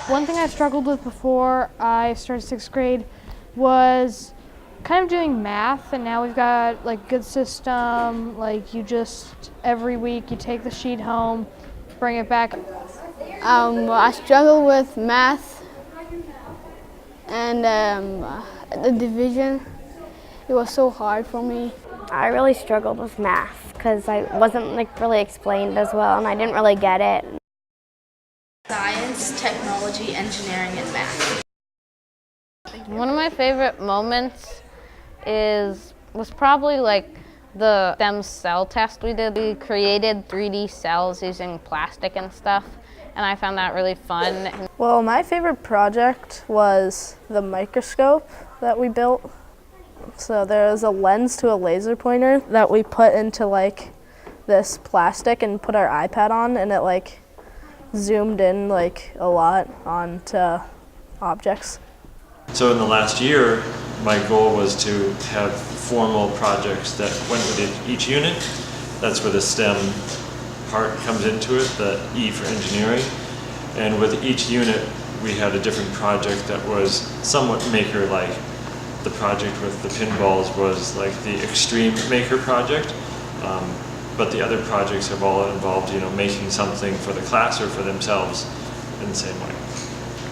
One thing I struggled with before I started 6th grade was kind of doing math, and now we've got like good system, like you just every week you take the sheet home, bring it back. I struggle with math and the division. It was so hard for me. I really struggled with math because I wasn't really explained as well, and I didn't really get it. Science, technology, engineering, and math. One of my favorite moments was probably the STEM cell test we did. We created 3D cells using plastic and stuff, and I found that really fun. Well, my favorite project was the microscope that we built. So there was a lens to a laser pointer that we put into this plastic and put our iPad on, and it zoomed in a lot onto objects. So in the last year, my goal was to have formal projects that went with each unit. That's where the STEM part comes into it, the E for engineering. And with each unit, we had a different project that was somewhat maker-like. The project with the pinballs was the extreme maker project. But the other projects have all involved, making something for the class or for themselves in the same way.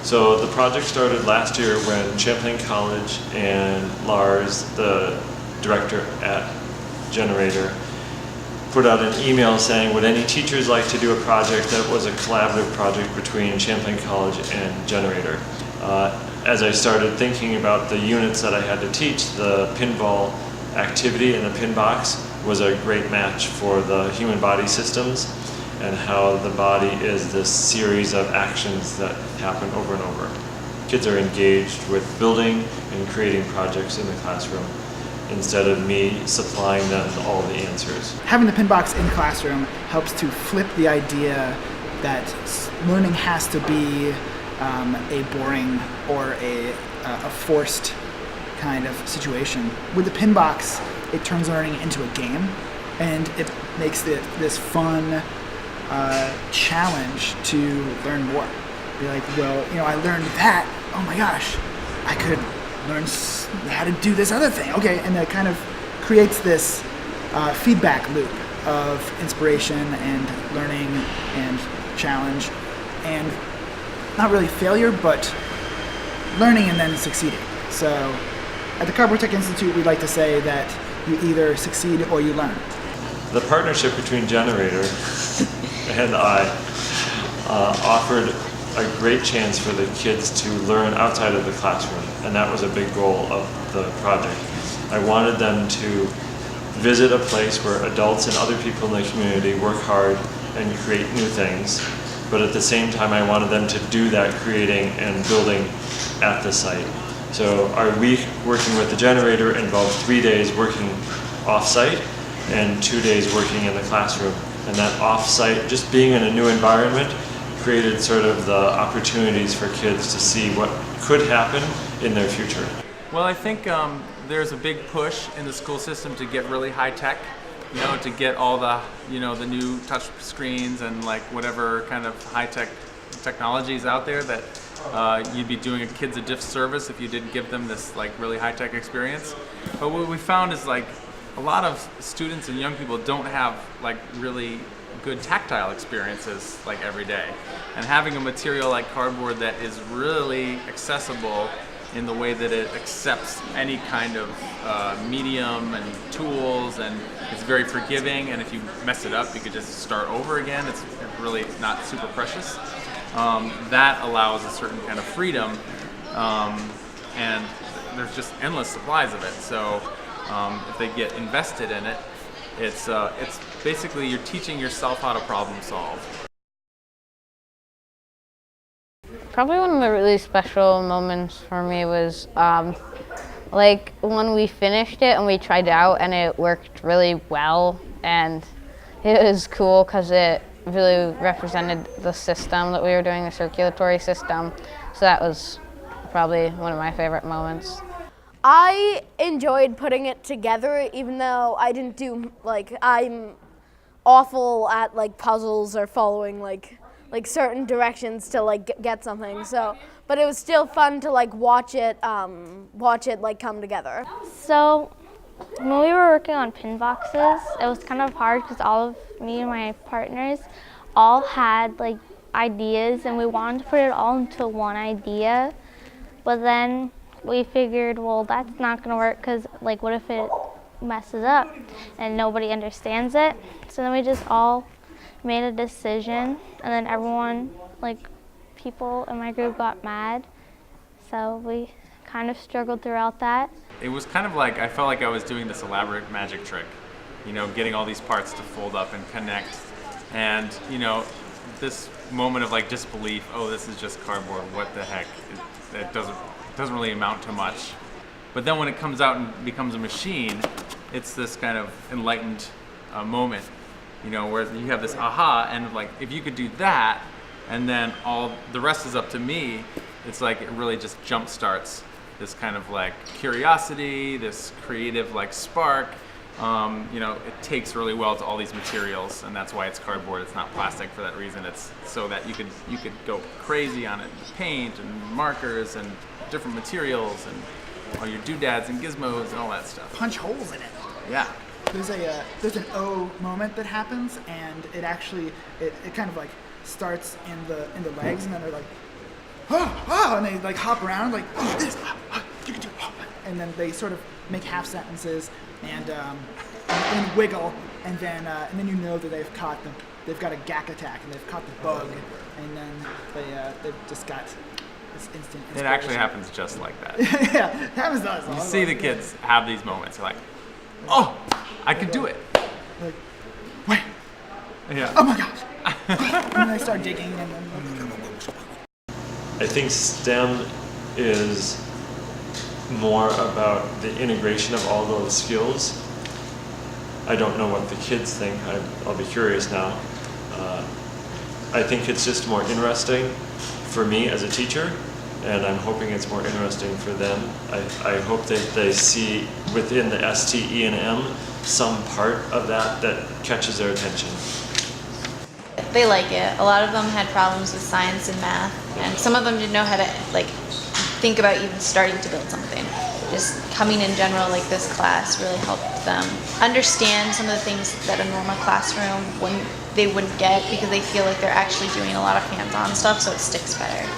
So the project started last year when Champlain College and Lars, the director at Generator, put out an email saying, would any teachers like to do a project that was a collaborative project between Champlain College and Generator? As I started thinking about the units that I had to teach, the pinball activity and the Pinbox was a great match for the human body systems and how the body is this series of actions that happen over and over. Kids are engaged with building and creating projects in the classroom instead of me supplying them all the answers. Having the Pinbox in the classroom helps to flip the idea that learning has to be a boring or a forced kind of situation. With the Pinbox, it turns learning into a game, and it makes it this fun challenge to learn more. Be like, well, I learned that. Oh my gosh, I could learn how to do this other thing. Okay, and that kind of creates this feedback loop of inspiration and learning and challenge, and not really failure, but learning and then succeeding. So at the Cardboard Tech Institute, we like to say that you either succeed or you learn. The partnership between Generator and I offered a great chance for the kids to learn outside of the classroom, and that was a big goal of the project. I wanted them to visit a place where adults and other people in the community work hard and create new things, but at the same time I wanted them to do that creating and building at the site. So our week working with the Generator involved 3 days working off-site and 2 days working in the classroom. And that off-site, just being in a new environment, created sort of the opportunities for kids to see what could happen in their future. Well, I think there's a big push in the school system to get really high tech, to get all the, the new touch screens and whatever kind of high tech technologies out there that you'd be doing kids a disservice if you didn't give them this really high tech experience. But what we found is a lot of students and young people don't have really good tactile experiences every day, and having a material like cardboard that is really accessible in the way that it accepts any kind of medium and tools, and it's very forgiving, and if you mess it up you could just start over again. It's really not super precious. That allows a certain kind of freedom, and there's just endless supplies of it. So if they get invested in it, it's basically you're teaching yourself how to problem solve. Probably one of the really special moments for me was when we finished it and we tried it out and it worked really well, and it was cool because it really represented the system that we were doing, the circulatory system. So that was probably one of my favorite moments. I enjoyed putting it together, even though I didn't do, like, I'm awful at, like, puzzles or following, like certain directions to, like, get something. So, but it was still fun to, like, watch it, like, come together. So, when we were working on Pinboxes, it was kind of hard because all of me and my partners all had, like, ideas, and we wanted to put it all into one idea. But then we figured, well, that's not going to work because, like, what if it messes up and nobody understands it? So then we just all made a decision, and then everyone, like, people in my group got mad. So we kind of struggled throughout that. It was kind of like, I felt like I was doing this elaborate magic trick, you know, getting all these parts to fold up and connect. And, you know, this moment of, like, disbelief, oh, this is just cardboard, what the heck? It doesn't really amount to much. But then when it comes out and becomes a machine, it's this kind of enlightened moment, you know, where you have this aha, and, like, if you could do that, and then all the rest is up to me, it's like it really just jump starts this kind of, like, curiosity, this creative, like, spark. You know, it takes really well to all these materials, and that's why it's cardboard. It's not plastic for that reason. It's so that you could go crazy on it, paint and markers and different materials and all your doodads and gizmos and all that stuff. Punch holes in it. Yeah. There's an O moment that happens, and it actually it kind of, like, starts in the legs, and then they're like, oh, and they, like, hop around like, oh, this, you can do, and then they sort of make half sentences and wiggle, and then you know that they've got a gack attack, and they've caught the bug, and then they've just got this instant inspiration. It actually happens just like that. Yeah, it happens to us. You see the kids have these moments. You're like, oh, I could do it. Like, wait. Yeah. Oh my gosh. And then they start digging, and then. I think STEM is more about the integration of all those skills. I don't know what the kids think. I'll be curious now. I think it's just more interesting for me as a teacher, and I'm hoping it's more interesting for them. I hope that they see within the STE&M some part of that catches their attention. They like it. A lot of them had problems with science and math, and some of them didn't know how to, like, think about even starting to build something. Just coming in general, like this class, really helped them understand some of the things that a normal classroom they wouldn't get, because they feel like they're actually doing a lot of hands-on stuff, so it sticks better.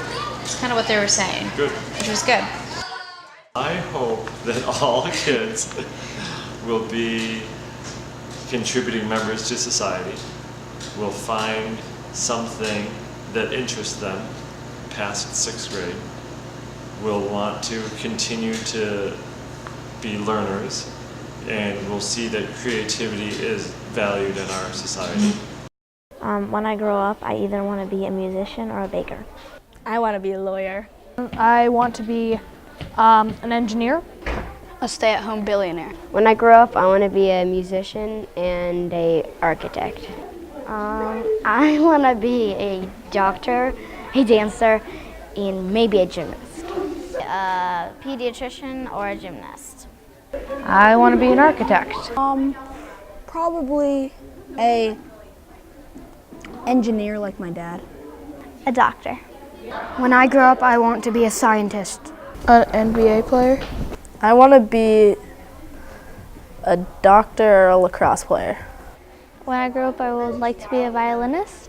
It's kind of what they were saying. Good. Which was good. I hope that all kids will be contributing members to society, will find something that interests them past 6th grade, will want to continue to be learners, and will see that creativity is valued in our society. When I grow up, I either want to be a musician or a baker. I want to be a lawyer. I want to be an engineer. A stay-at-home billionaire. When I grow up, I want to be a musician and an architect. I want to be a doctor, a dancer, and maybe a gymnast. A pediatrician or a gymnast. I want to be an architect. Probably a engineer like my dad. A doctor. When I grow up, I want to be a scientist. An NBA player. I want to be a doctor or a lacrosse player. When I grow up, I would like to be a violinist.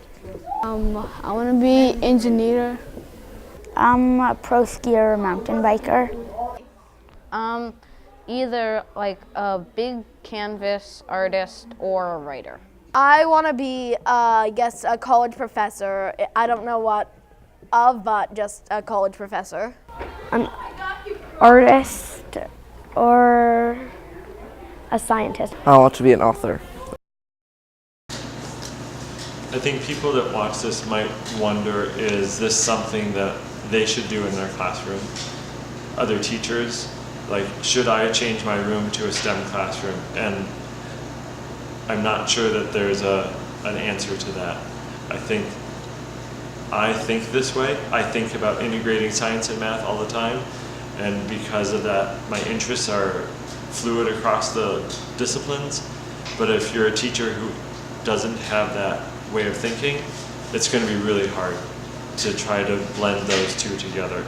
I want to be engineer. I'm a pro skier or mountain biker. Either like a big canvas artist or a writer. I want to be, I guess, a college professor. I don't know what of, but just a college professor. An artist or a scientist. I want to be an author. I think people that watch this might wonder, is this something that they should do in their classroom? Other teachers, like, should I change my room to a STEM classroom? And I'm not sure that there's an answer to that. I think this way. I think about integrating science and math all the time, and because of that, my interests are fluid across the disciplines. But if you're a teacher who doesn't have that way of thinking, it's going to be really hard to try to blend those two together.